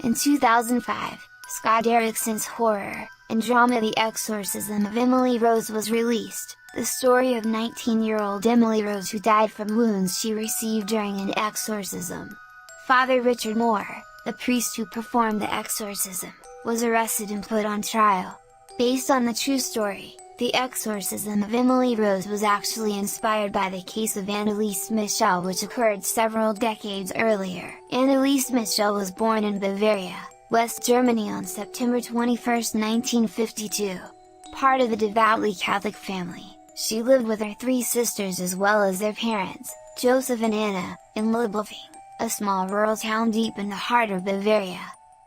In 2005, Scott Derrickson's horror and drama The Exorcism of Emily Rose was released, the story of 19-year-old Emily Rose who died from wounds she received during an exorcism. Father Richard Moore, the priest who performed the exorcism, was arrested and put on trial. Based on the true story, The Exorcism of Emily Rose was actually inspired by the case of Anneliese Michel, which occurred several decades earlier. Anneliese Michel was born in Bavaria, West Germany on September 21, 1952. Part of a devoutly Catholic family, she lived with her three sisters as well as their parents, Joseph and Anna, in Leibelfing, a small rural town deep in the heart of Bavaria.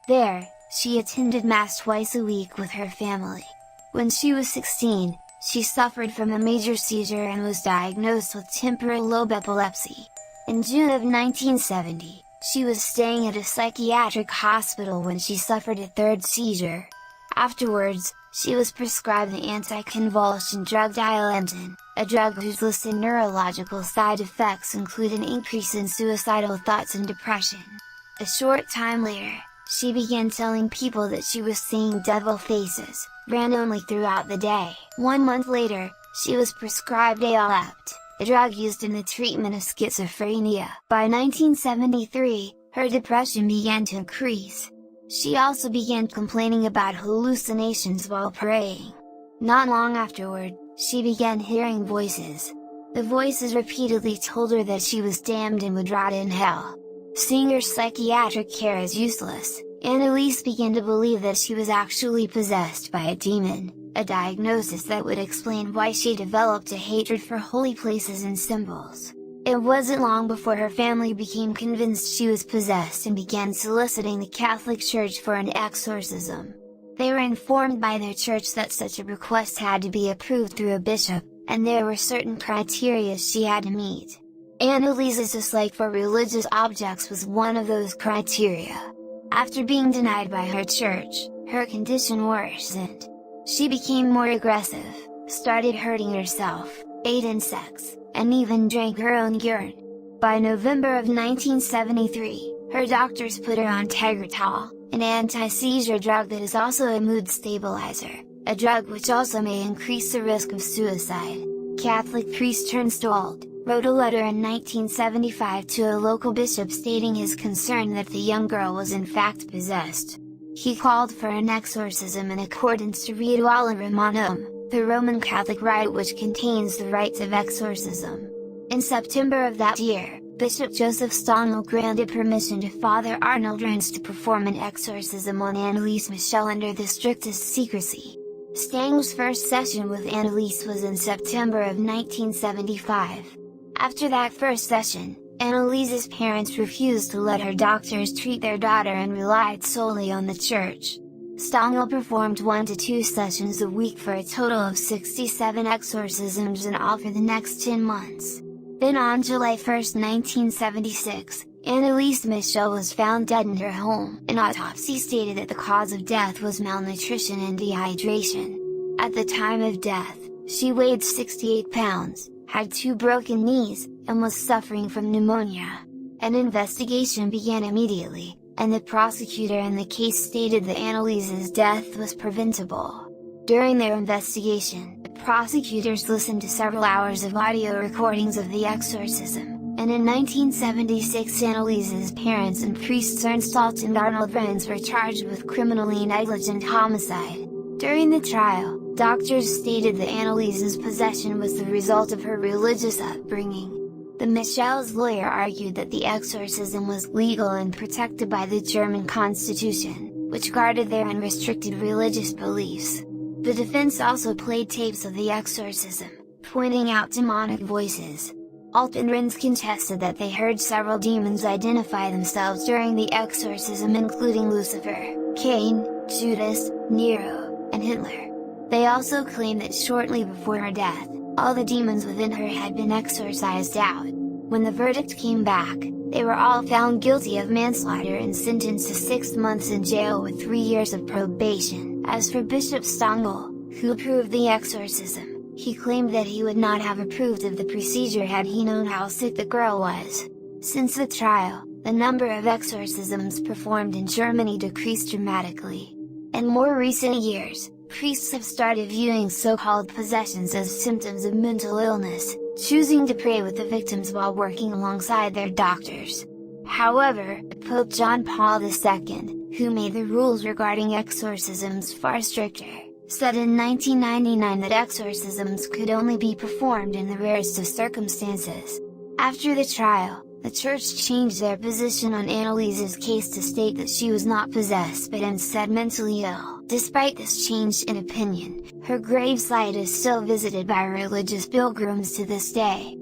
There, she attended Mass twice a week with her family. When she was 16, she suffered from a major seizure and was diagnosed with temporal lobe epilepsy. In June of 1970, she was staying at a psychiatric hospital when she suffered a third seizure. Afterwards, she was prescribed the anticonvulsant drug Dilantin, a drug whose listed neurological side effects include an increase in suicidal thoughts and depression. A short time later, she began telling people that she was seeing devil faces, randomly throughout the day. 1 month later, she was prescribed Alept, a drug used in the treatment of schizophrenia. By 1973, her depression began to increase. She also began complaining about hallucinations while praying. Not long afterward, she began hearing voices. The voices repeatedly told her that she was damned and would rot in hell. Seeing her psychiatric care as useless, Anneliese began to believe that she was actually possessed by a demon, a diagnosis that would explain why she developed a hatred for holy places and symbols. It wasn't long before her family became convinced she was possessed and began soliciting the Catholic Church for an exorcism. They were informed by their church that such a request had to be approved through a bishop, and there were certain criteria she had to meet. Anneliese's dislike for religious objects was one of those criteria. After being denied by her church, her condition worsened. She became more aggressive, started hurting herself, ate insects, and even drank her own urine. By November of 1973, her doctors put her on Tegretol, an anti-seizure drug that is also a mood stabilizer, a drug which also may increase the risk of suicide. Catholic priest Turnstwald wrote a letter in 1975 to a local bishop stating his concern that the young girl was in fact possessed. He called for an exorcism in accordance to Rituale Romanum, the Roman Catholic rite which contains the rites of exorcism. In September of that year, Bishop Joseph Stangl granted permission to Father Arnold Renz to perform an exorcism on Anneliese Michel under the strictest secrecy. Stangl's first session with Anneliese was in September of 1975. After that first session, Anneliese's parents refused to let her doctors treat their daughter and relied solely on the church. Stangl performed 1 to 2 sessions a week for a total of 67 exorcisms in all for the next 10 months. Then on July 1, 1976, Anneliese Michel was found dead in her home. An autopsy stated that the cause of death was malnutrition and dehydration. At the time of death, she weighed 68 pounds, had 2 broken knees, and was suffering from pneumonia. An investigation began immediately, and the prosecutor in the case stated that Anneliese's death was preventable. During their investigation, the prosecutors listened to several hours of audio recordings of the exorcism, and in 1976 Anneliese's parents and priests Ernstalt and Arnold Renz were charged with criminally negligent homicide. During the trial, doctors stated that Anneliese's possession was the result of her religious upbringing. The Michel's lawyer argued that the exorcism was legal and protected by the German constitution, which guarded their unrestricted religious beliefs. The defense also played tapes of the exorcism, pointing out demonic voices. Alt and Renz contested that they heard several demons identify themselves during the exorcism, including Lucifer, Cain, Judas, Nero, and Hitler. They also claimed that shortly before her death, all the demons within her had been exorcised out. When the verdict came back, they were all found guilty of manslaughter and sentenced to 6 months in jail with 3 years of probation. As for Bishop Stangl, who approved the exorcism, he claimed that he would not have approved of the procedure had he known how sick the girl was. Since the trial, the number of exorcisms performed in Germany decreased dramatically. In more recent years, priests have started viewing so-called possessions as symptoms of mental illness, choosing to pray with the victims while working alongside their doctors. However, Pope John Paul II, who made the rules regarding exorcisms far stricter, said in 1999 that exorcisms could only be performed in the rarest of circumstances. After the trial, the church changed their position on Annaliese's case to state that she was not possessed but instead mentally ill. Despite this change in opinion, her gravesite is still visited by religious pilgrims to this day.